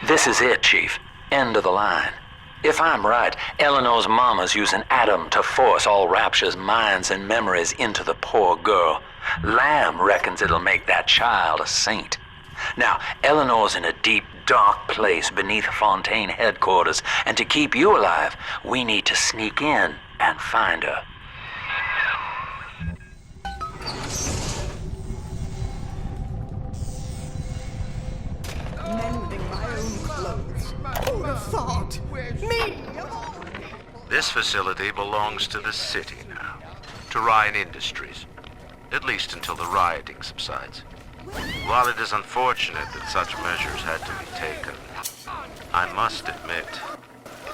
This is it, Chief. End of the line. If I'm right, Eleanor's mama's using Adam to force all Rapture's minds and memories into the poor girl. Lamb reckons it'll make that child a saint. Now, Eleanor's in a deep, dark place beneath Fontaine headquarters, and to keep you alive, we need to sneak in and find her. Mending my own clothes. Who'd have thought? Me! This facility belongs to the city now, to Ryan Industries, at least until the rioting subsides. While it is unfortunate that such measures had to be taken, I must admit,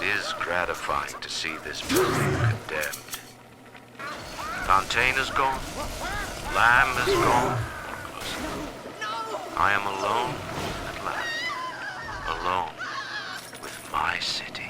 it is gratifying to see this building condemned. Fontaine is gone, Lamb is gone. I am alone at last, alone with my city.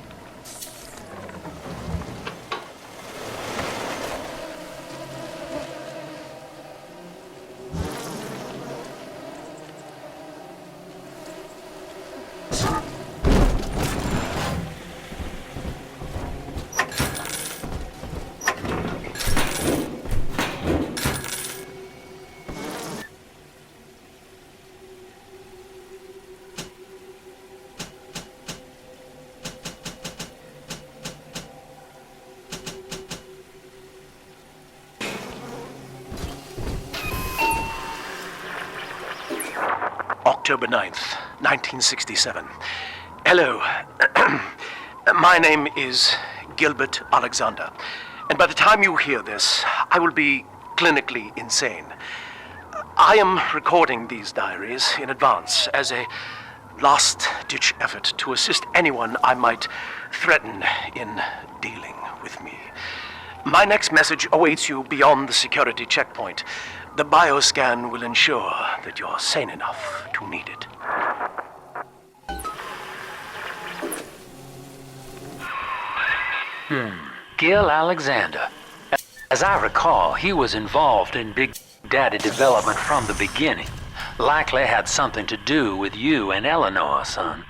October 9th, 1967. Hello. My name is Gilbert Alexander, and by the time you hear this, I will be clinically insane. I am recording these diaries in advance as a last-ditch effort to assist anyone I might threaten in dealing with me. My next message awaits you beyond the security checkpoint. The bioscan will ensure that you're sane enough to need it. Gil Alexander. As I recall, he was involved in Big Daddy development from the beginning. Likely had something to do with you and Eleanor, son.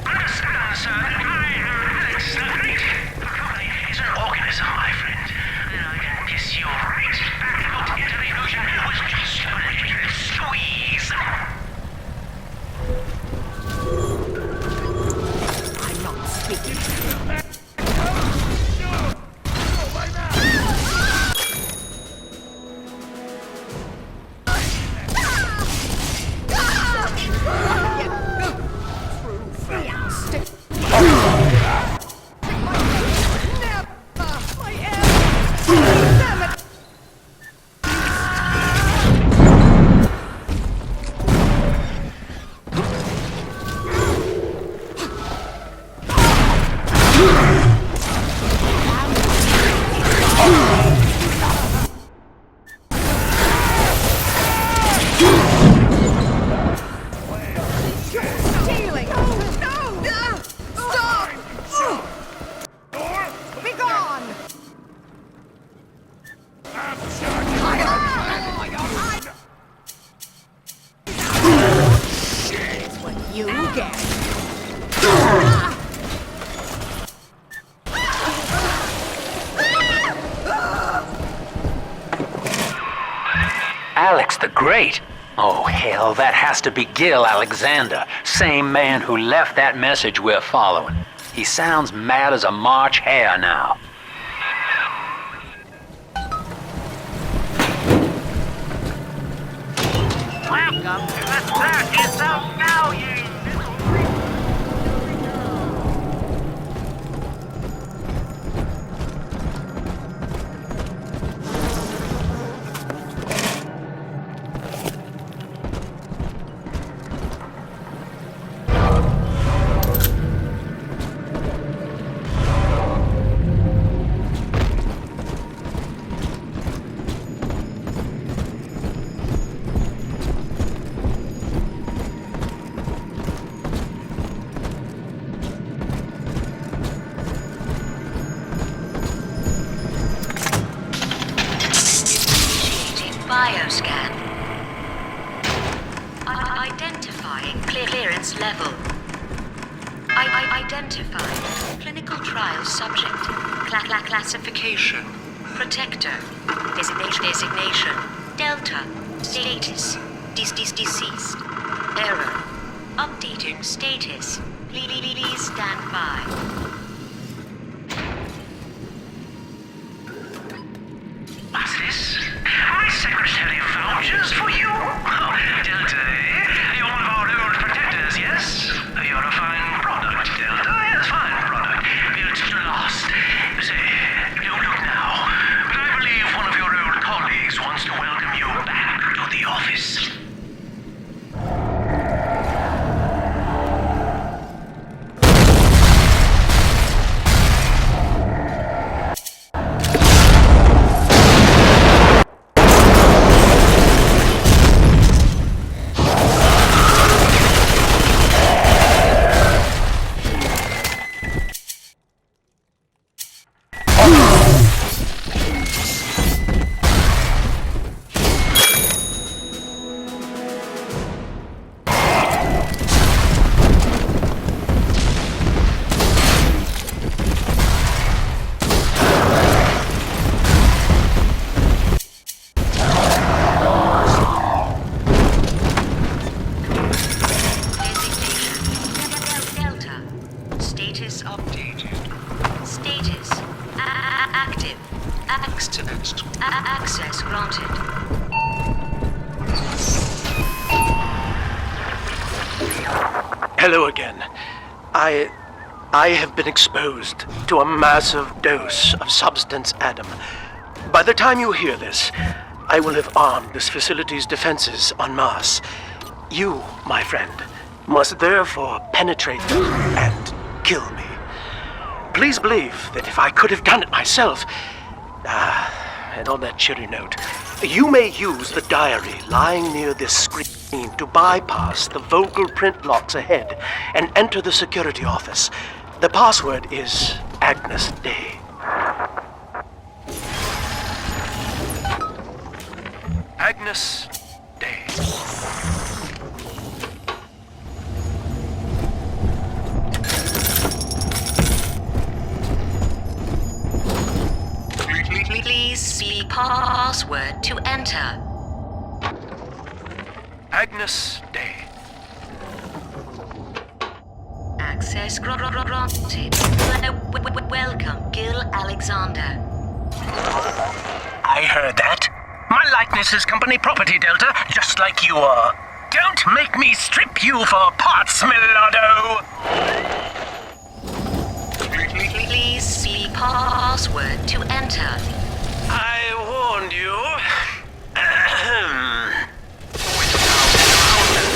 Understand, sir, that I am Alex the Great? Oh, hell, that has to be Gil Alexander, same man who left that message we're following. He sounds mad as a March hare now. Welcome to the circus of value. Bioscan. Identifying clearance level. Identifying clinical trial subject. Classification. Protector. Designation. Delta. Status. Deceased. Error. Updating status. Please stand by. What's this? My secretary vouchers for you? Oh, Delta, eh? You're one of our old protectors, yes? You're a fine product, Delta. Yes, fine product. Built to last. You say, don't look now, but I believe one of your old colleagues wants to welcome you back to the office. Access granted. Hello again. I have been exposed to a massive dose of substance Adam. By the time you hear this, I will have armed this facility's defenses en masse. You, my friend, must therefore penetrate them and kill me. Please believe that if I could have done it myself... and on that cheery note, you may use the diary lying near this screen to bypass the vocal print locks ahead and enter the security office. The password is Agnes Day. Agnes Day. Please see password to enter. Agnes Day. Access granted. Welcome, Gil Alexander. I heard that. My likeness is company property, Delta, just like you are. Don't make me strip you for parts, Millardo! Please see password to enter. I warned you.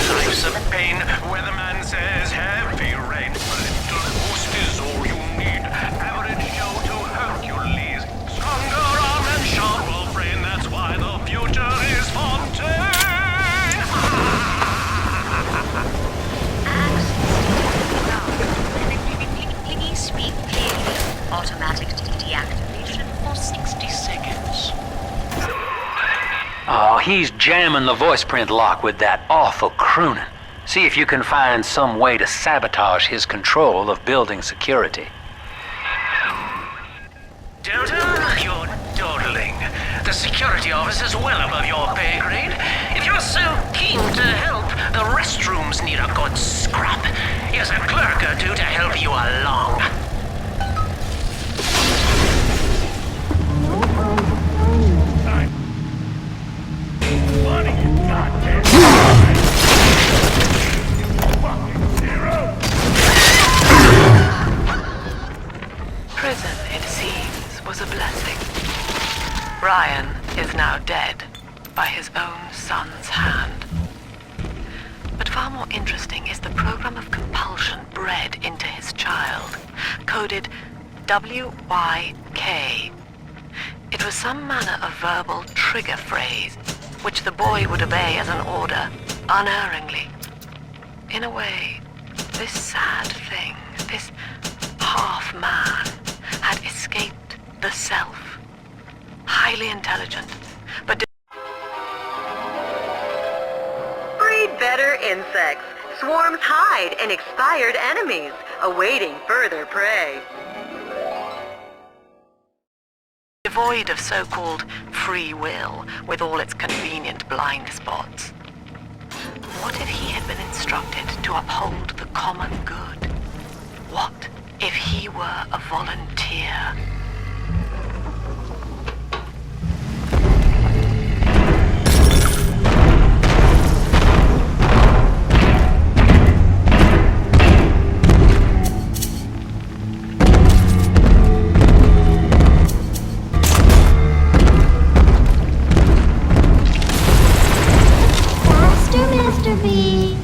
Life's of pain, weatherman says heavy rain. A little boost is all you need. Average Joe to Hercules. Stronger arm and sharper brain, that's why the future is Fontaine. Please speak clearly. Automatic deactivation for 60 seconds. Oh, he's jamming the voice print lock with that awful crooning. See if you can find some way to sabotage his control of building security. Delta, you're dawdling. The this security office is well above your pay grade. If you're so keen to help, the restrooms need a good scrub. Here's a clerk or two to help you along. Prison, it seems, was a blessing. Ryan is now dead by his own son's hand. But far more interesting is the program of compulsion bred into his child, coded WYK. It was some manner of verbal trigger phrase, which the boy would obey as an order, unerringly. In a way, this sad thing, this half-man, had escaped the self. Highly intelligent, but Breed better insects. Swarms hide in expired enemies, awaiting further prey. devoid of so-called free will, with all its convenient blind spots. What if he had been instructed to uphold the common good? What if he were a volunteer? Mr. B.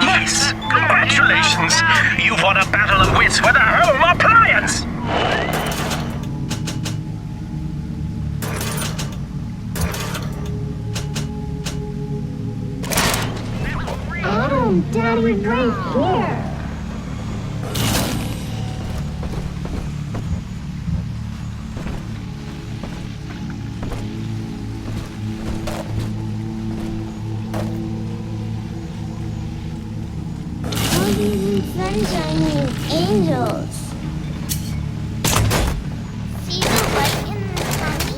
Yes! Congratulations! You've won a battle of wits with a home appliance! Oh, Daddy, right here. Sunshine means angels. See the light in the sunny?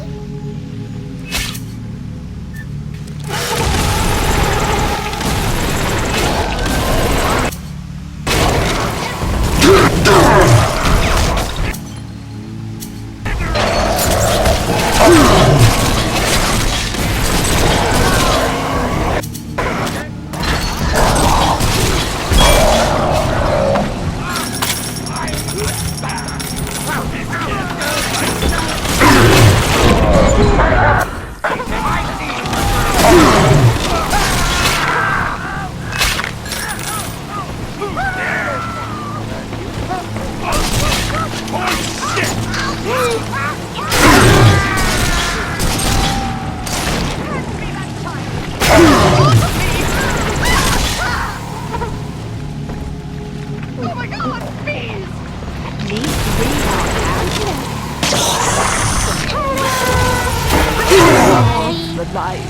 Oh my god, bees! The lights.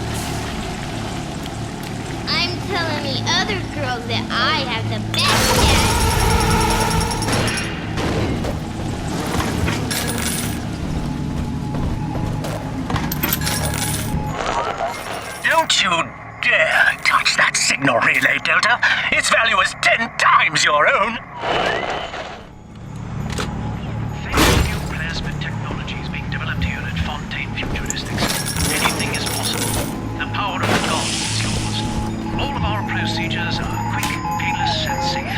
I'm telling the other girls that I have the best dad. Don't you dare touch that signal relay, Delta! name's your own. Thanks to new plasmid technologies being developed here at Fontaine Futuristics, anything is possible. The power of the gods is yours. All of our procedures are quick, painless, and safe.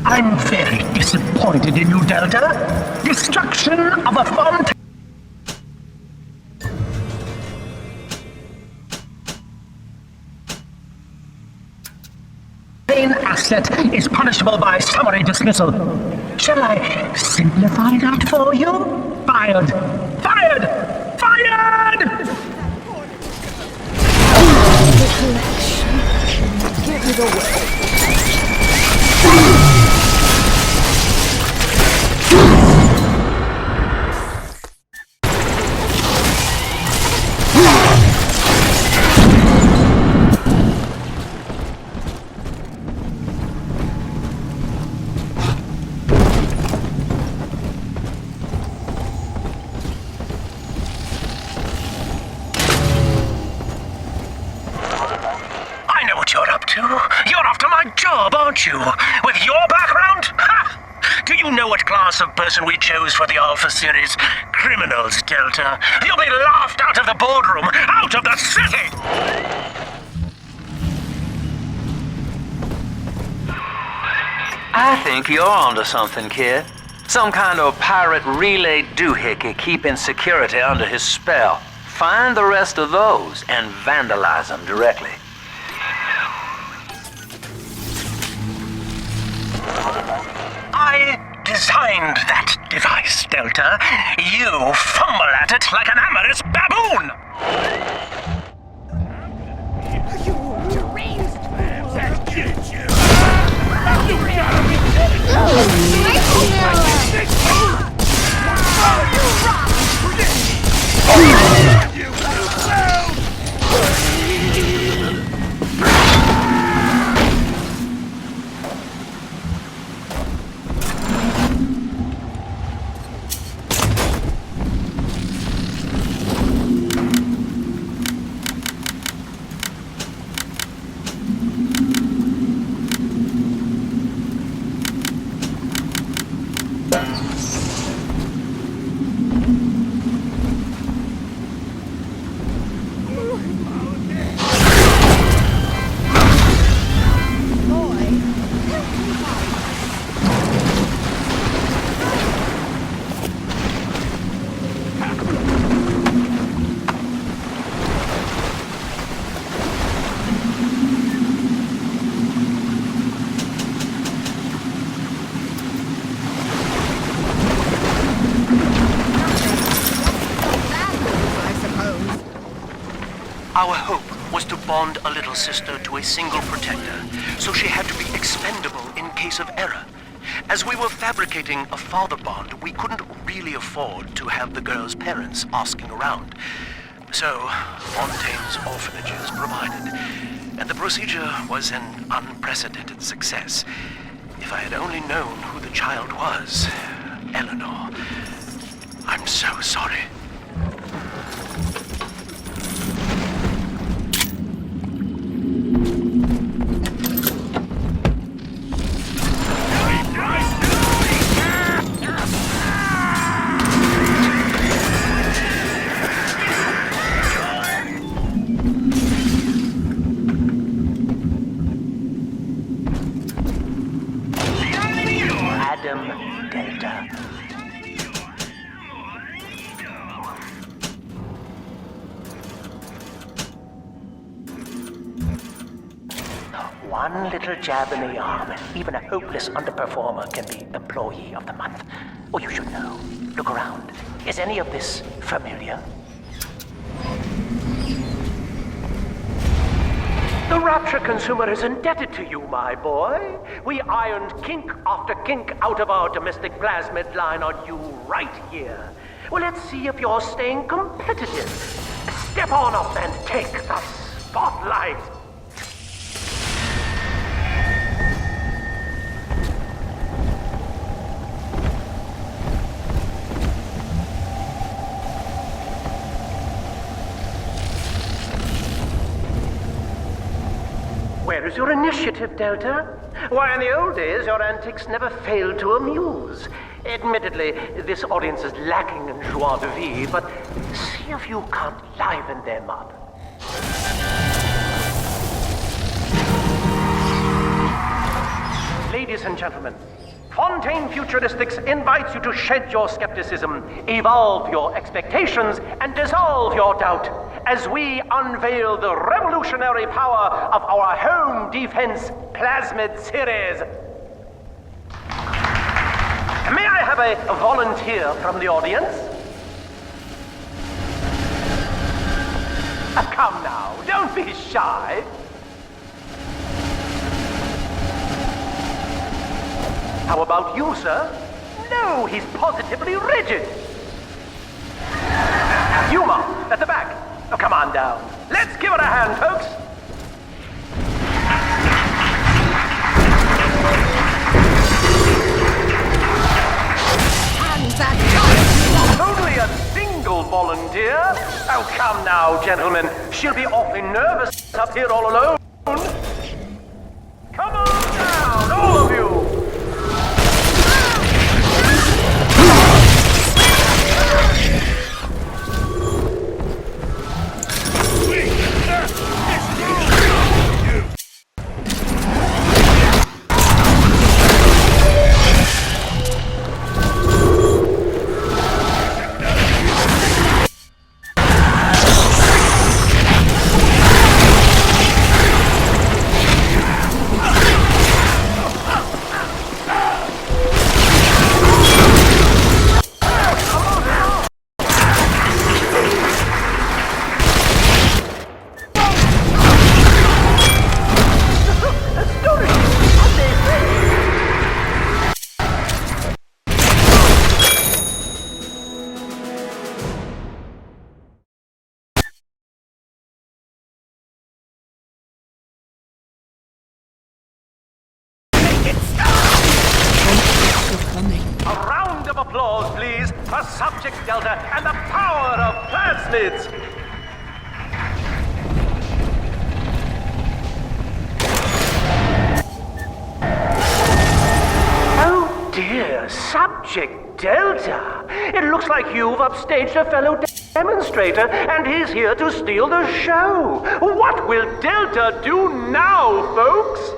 I'm very disappointed in you, Delta. Destruction of a Fontaine asset is punishable by summary dismissal. Shall I simplify that for you? Fired! Fired! Fired! The collection. Give me the way. You're after my job, aren't you? With your background? Ha! Do you know what class of person we chose for the Alpha series? Criminals, Delta. You'll be laughed out of the boardroom, out of the city! I think you're onto something, kid. Some kind of pirate relay doohickey keeping security under his spell. Find the rest of those and vandalize them directly. I designed that device, Delta. You fumble at it like an amorous baboon! You deranged fool! That gets you! Our hope was to bond a little sister to a single protector, so she had to be expendable in case of error. As we were fabricating a father bond, we couldn't really afford to have the girl's parents asking around. So, Fontaine's orphanages provided, and the procedure was an unprecedented success. If I had only known who the child was, Eleanor, I'm so sorry. Delta. One little jab in the arm, and even a hopeless underperformer can be Employee of the Month. Oh, you should know. Look around. Is any of this familiar? The Rapture consumer is indebted to you, my boy. We ironed kink after kink out of our domestic plasmid line on you right here. Well, let's see if you're staying competitive. Step on up and take the spotlight. Where is your initiative, Delta? Why, in the old days, your antics never failed to amuse. Admittedly, this audience is lacking in joie de vivre, but see if you can't liven them up. Ladies and gentlemen, Fontaine Futuristics invites you to shed your skepticism, evolve your expectations, and dissolve your doubt as we unveil the revolutionary power of our home defense plasmid series. May I have a volunteer from the audience? Come now, don't be shy. How about you, sir? No, he's positively rigid. You, Mom, at the back. Oh, come on down. Let's give it a hand, folks. Only a single volunteer? Oh, come now, gentlemen. She'll be awfully nervous up here all alone. Come on down, all of you. A round of applause, please, for Subject Delta and the power of plasmids! Oh dear, Subject Delta! It looks like you've upstaged a fellow demonstrator, and he's here to steal the show! What will Delta do now, folks?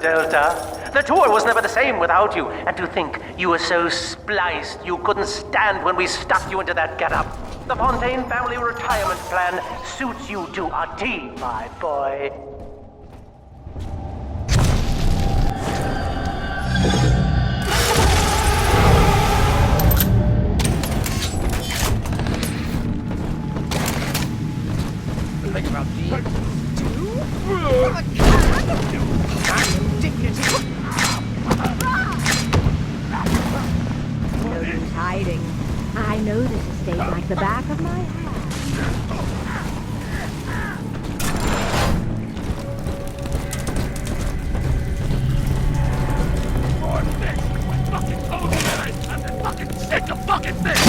Delta. The tour was never the same without you, and to think you were so spliced you couldn't stand when we stuffed you into that getup. The Fontaine family retirement plan suits you to a T, my boy. Think about Nobody's hiding. I know this estate like the back of my hand. fucking told you that I'm fucking sick of fucking this!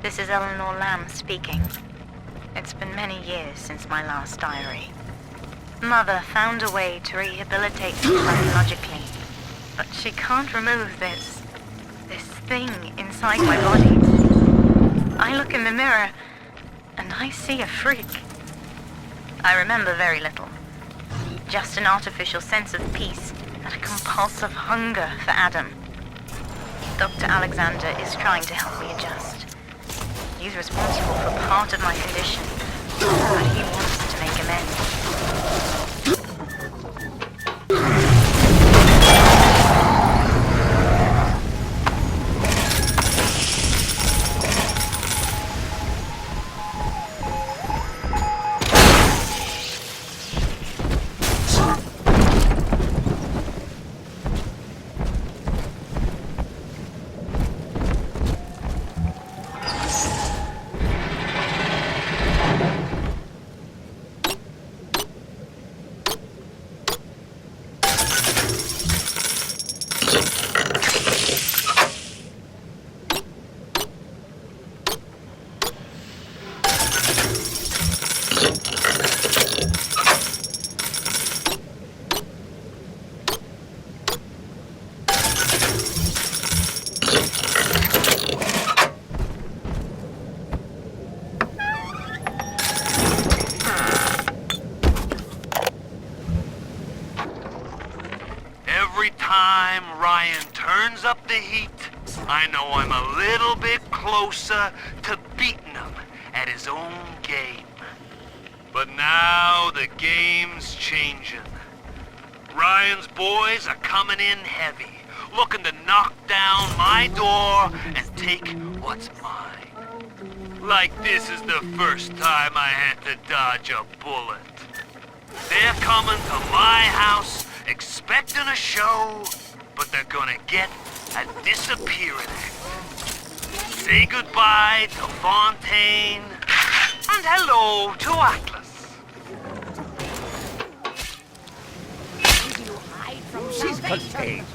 This is Eleanor Lamb speaking. It's been many years since my last diary. Mother found a way to rehabilitate me psychologically, but she can't remove this thing inside my body. I look in the mirror, and I see a freak. I remember very little. Just an artificial sense of peace and a compulsive hunger for Adam. Dr. Alexander is trying to help me adjust. He's responsible for part of my condition, but he wants to make amends. Every time Ryan turns up the heat, I know I'm a little bit closer to beating him at his own game. But now the game's changing. Ryan's boys are coming in heavy, looking to knock down my door and take what's mine. Like this is the first time I had to dodge a bullet. They're coming to my house expecting a show, but they're gonna get a disappearing act. Say goodbye to Fontaine, and hello to Atlas. She's contained.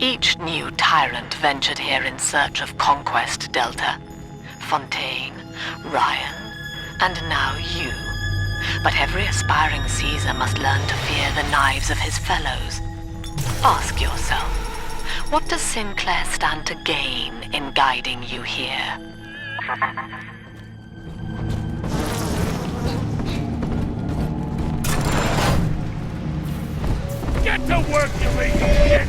Each new tyrant ventured here in search of conquest, Delta. Fontaine, Ryan, and now you. But every aspiring Caesar must learn to fear the knives of his fellows. Ask yourself, what does Sinclair stand to gain in guiding you here? Get to work, you lazy shit!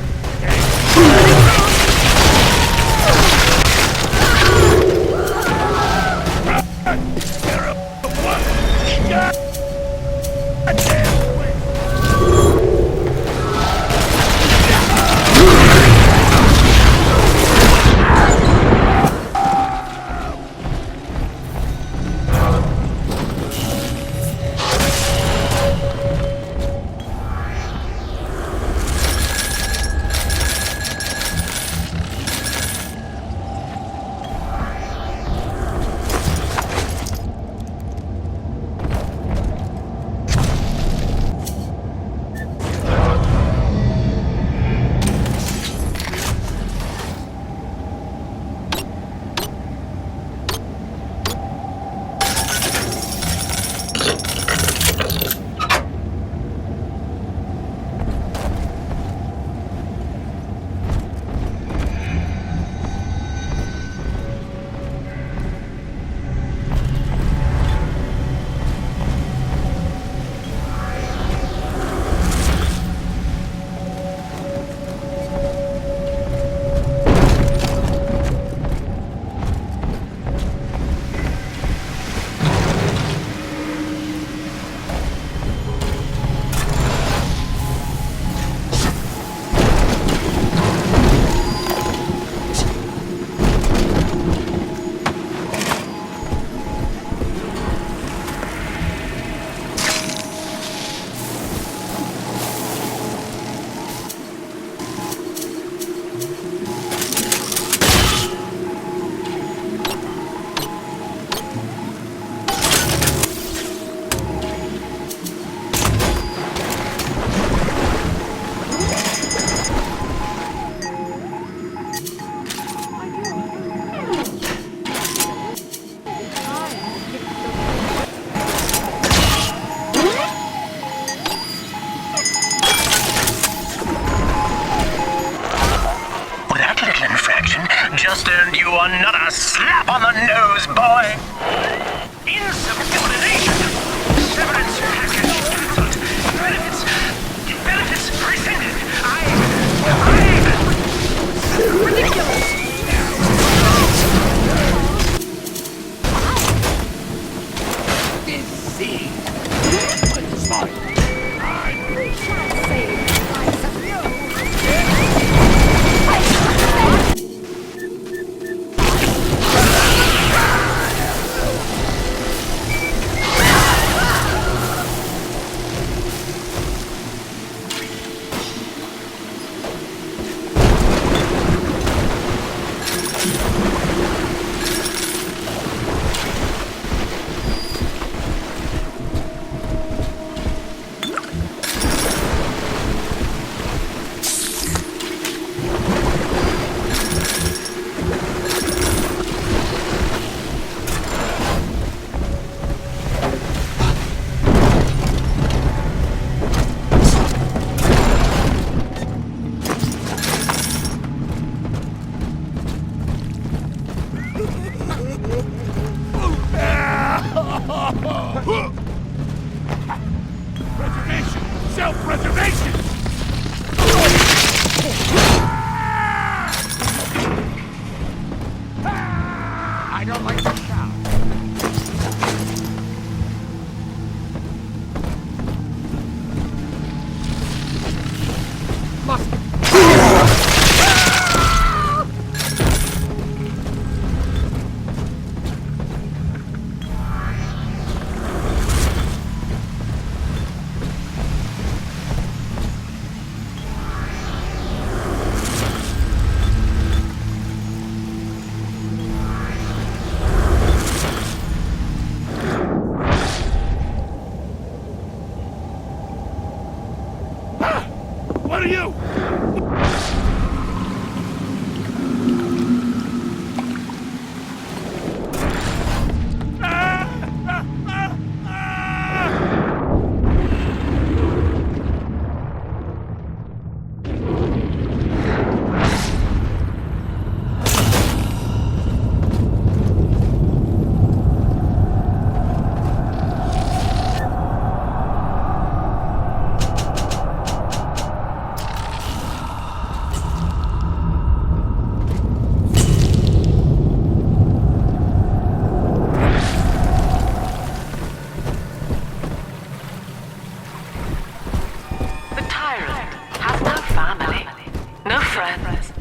friends,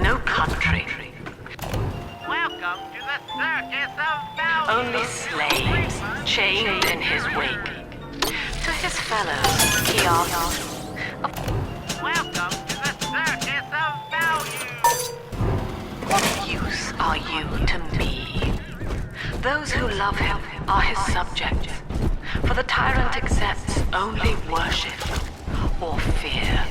no country. Welcome to the circus of value. Only slaves chained in his wake. To his fellows, he asked, Welcome to the circus of value. "What use are you to me?" Those who love him are his subjects, for the tyrant accepts only worship or fear.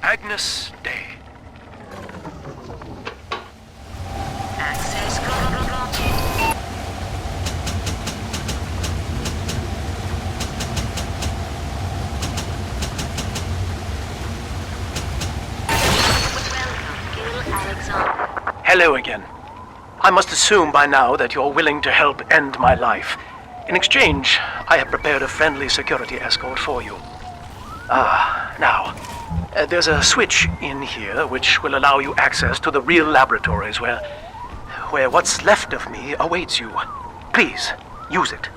Agnes Day. Access granted. Hello again. I must assume by now that you're willing to help end my life. In exchange, I have prepared a friendly security escort for you. Now, there's a switch in here which will allow you access to the real laboratories where what's left of me awaits you. Please, use it.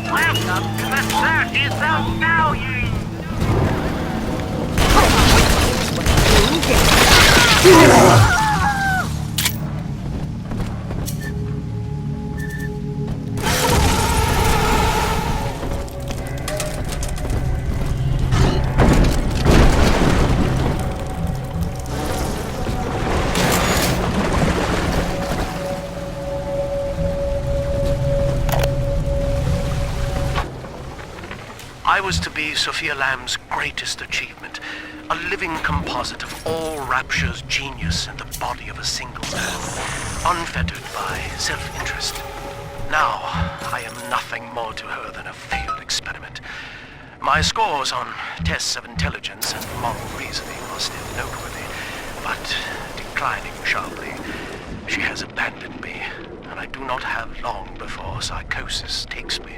Welcome to the circus of value. I was to be Sophia Lamb's greatest achievement, a living composite of all Rapture's genius in the body of a single man, unfettered by self-interest. Now, I am nothing more to her than a failed experiment. My scores on tests of intelligence and moral reasoning are still noteworthy, but declining sharply. She has abandoned me, and I do not have long before psychosis takes me.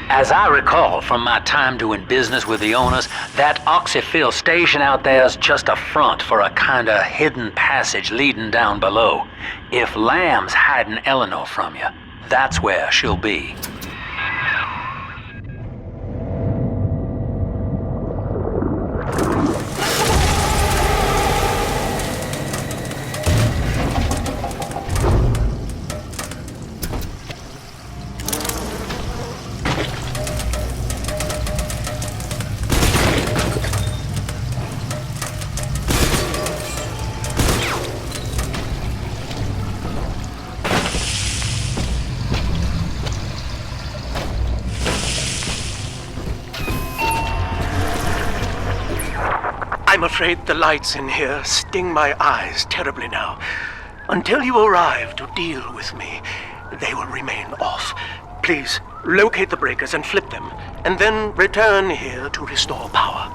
As I recall from my time doing business with the owners, that oxyfill station out there's just a front for a kinda hidden passage leading down below. If Lamb's hiding Eleanor from you, that's where she'll be. I'm afraid the lights in here sting my eyes terribly now. Until you arrive to deal with me, they will remain off. Please, locate the breakers and flip them, and then return here to restore power.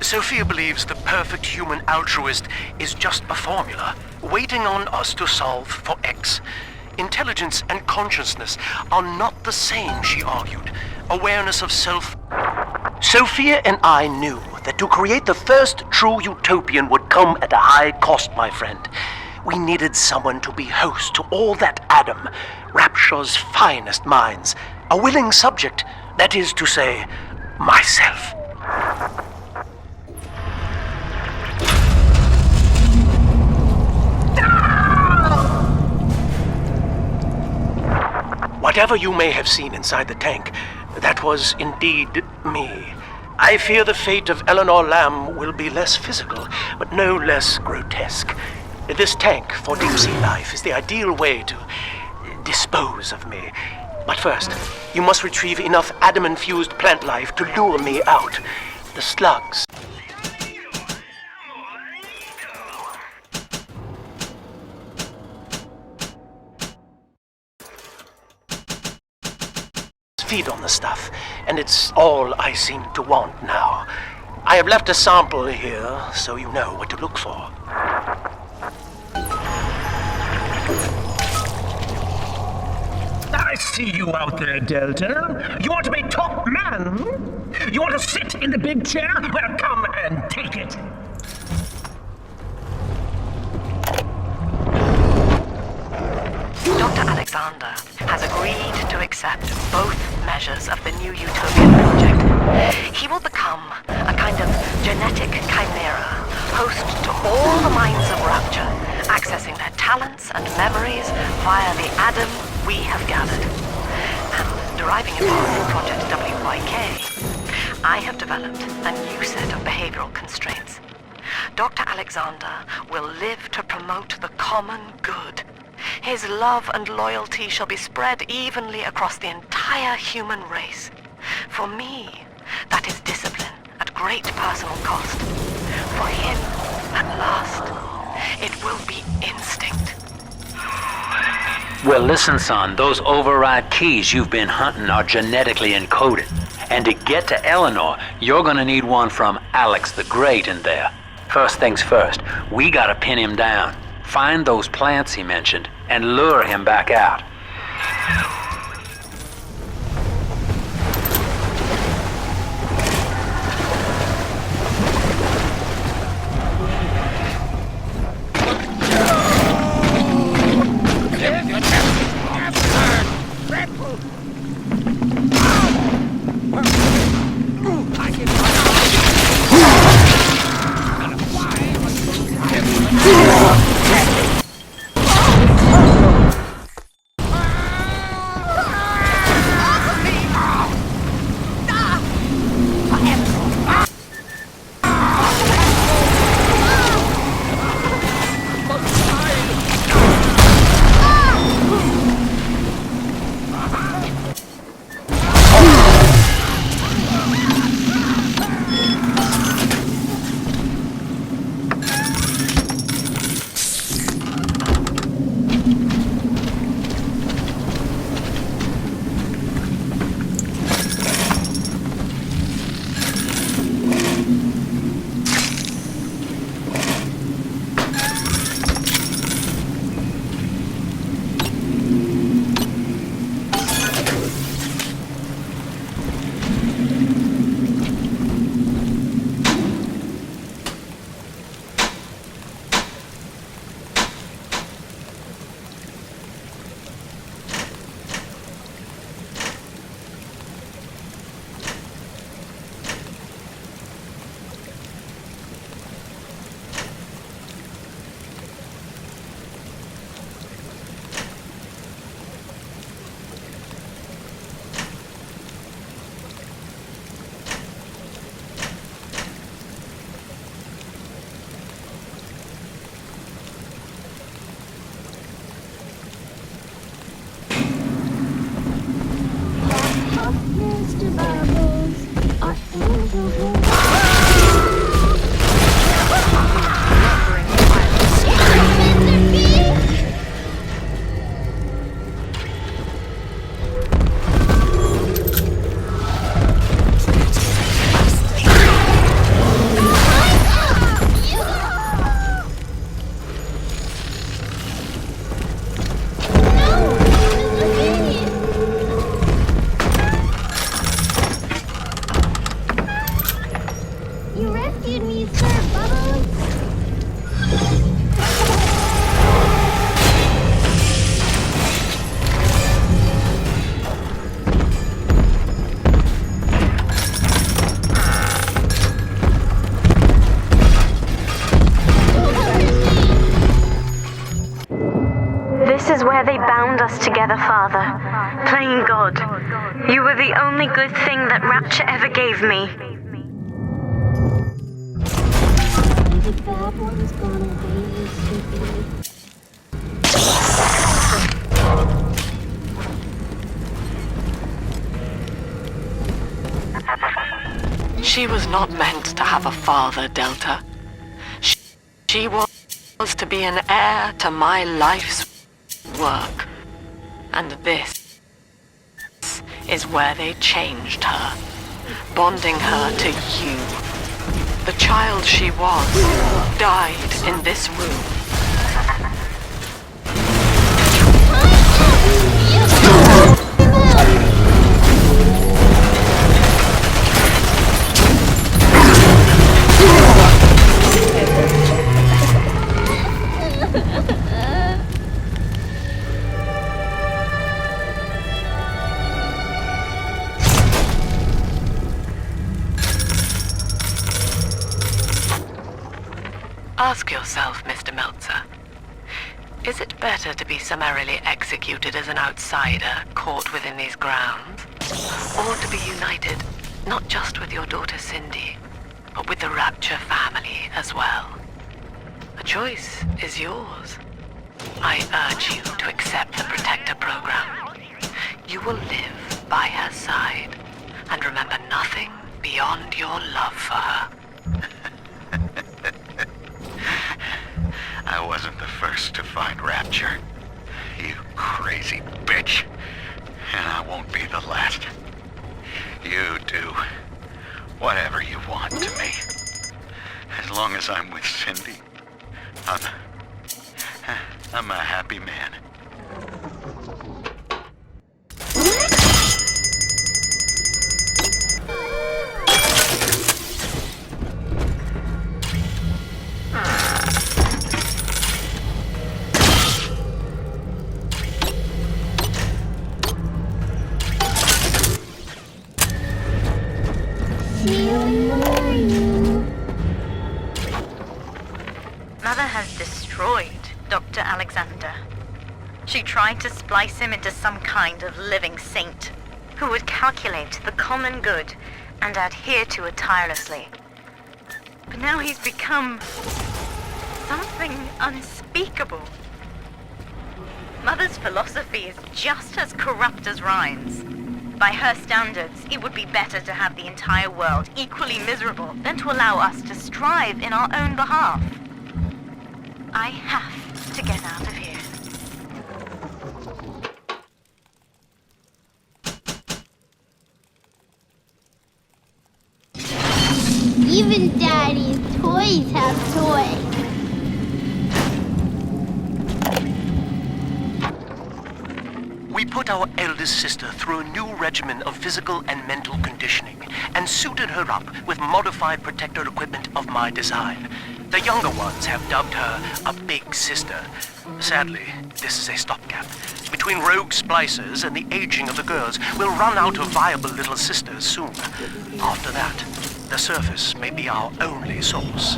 Sophia believes the perfect human altruist is just a formula, waiting on us to solve for X. Intelligence and consciousness are not the same, she argued. Awareness of self. Sophia and I knew that to create the first true utopian would come at a high cost, my friend. We needed someone to be host to all that Adam, Rapture's finest minds. A willing subject, that is to say, myself. Whatever you may have seen inside the tank, that was indeed me. I fear the fate of Eleanor Lamb will be less physical, but no less grotesque. This tank for deep sea life is the ideal way to dispose of me. But first, you must retrieve enough Adam-infused plant life to lure me out. The slugs. Feed on the stuff, and it's all I seem to want now. I have left a sample here, so you know what to look for. I see you out there, Delta. You want to be top man? You want to sit in the big chair? Well, come and take it. Dr. Alexander has agreed to accept both measures of the new Utopian project. He will become a kind of genetic chimera, host to all the minds of Rapture, accessing their talents and memories via the Adam we have gathered. And deriving upon Project WYK, I have developed a new set of behavioral constraints. Dr. Alexander will live to promote the common good. His love and loyalty shall be spread evenly across the entire human race. For me, that is discipline at great personal cost. For him, at last, it will be instinct. Well, listen, son, those override keys you've been hunting are genetically encoded. And to get to Eleanor, you're gonna need one from Alex the Great in there. First things first, we gotta pin him down. Find those plants he mentioned, and lure him back out. They bound us together, Father. Playing God. You were the only good thing that Rapture ever gave me. The bad one's gone away, She was not meant to have a father, Delta. She was to be an heir to my life's work. And this is where they changed her, bonding her to you. The child she was died in this room. Ask yourself, Mr. Meltzer, Is it better to be summarily executed as an outsider caught within these grounds? Or to be united, not just with your daughter Cindy, but with the Rapture family as well? The choice is yours. I urge you to accept the Protector program. You will live by her side and remember nothing beyond your love for her. I wasn't the first to find Rapture, you crazy bitch. And I won't be the last. You do whatever you want to me. As long as I'm with Cindy, I'm a happy man. Mother has destroyed Dr. Alexander. She tried to splice him into some kind of living saint who would calculate the common good and adhere to it tirelessly. But now he's become something unspeakable. Mother's philosophy is just as corrupt as Ryan's. By her standards, it would be better to have the entire world equally miserable than to allow us to strive in our own behalf. I have to get out of here. Even Daddy's toys have toys. We put our eldest sister through a new regimen of physical and mental conditioning and suited her up with modified protector equipment of my design. The younger ones have dubbed her a big sister. Sadly, this is a stopgap. Between rogue splicers and the aging of the girls, we'll run out of viable little sisters soon. After that, the surface may be our only source.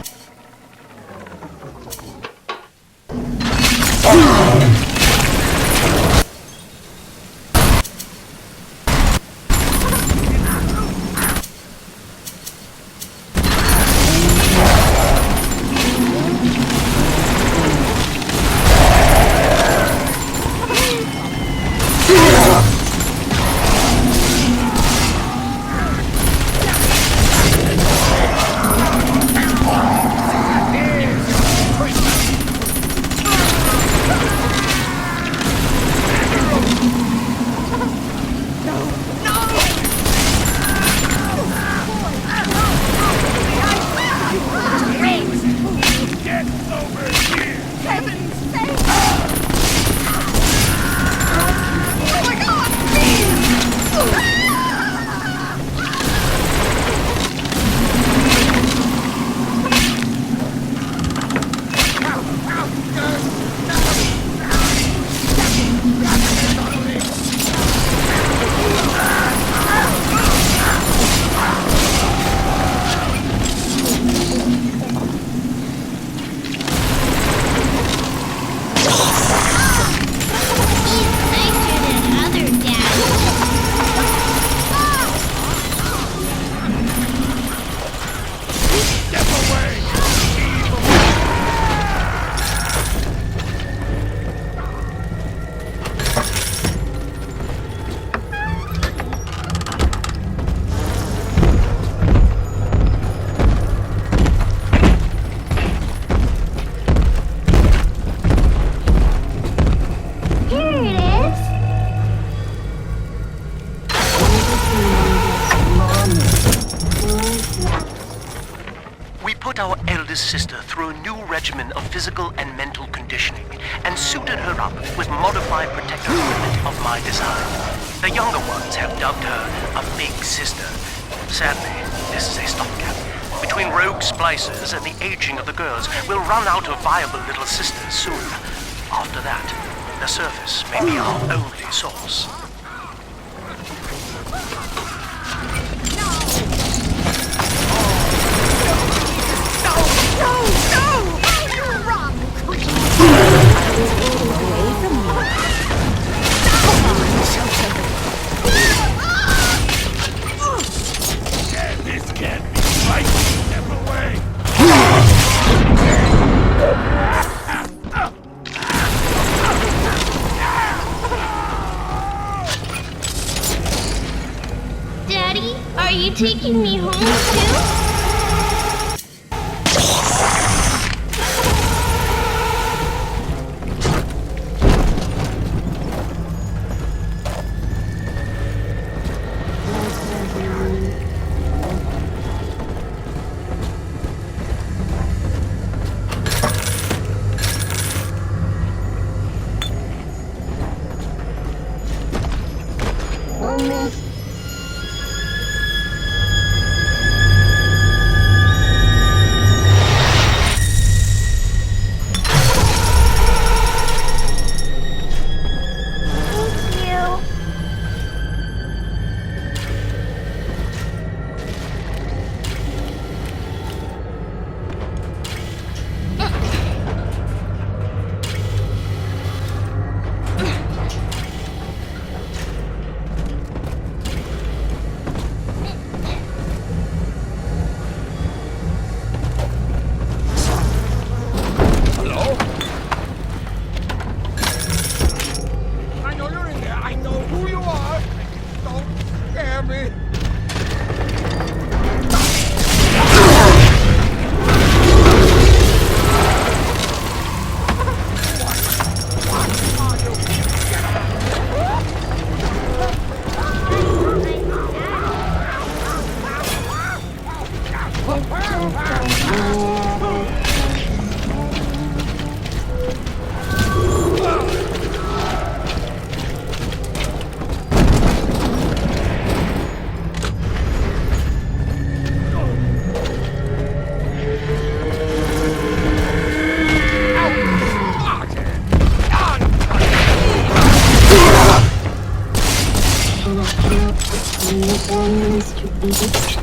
Sister through a new regimen of physical and mental conditioning and suited her up with modified protector equipment of my design. The younger ones have dubbed her a big sister. Sadly, this is a stopgap. Between rogue splicers and the aging of the girls, we'll run out of viable little sisters soon. After that, the surface may be our only source. No! You're wrong! you taking me home too? Mr.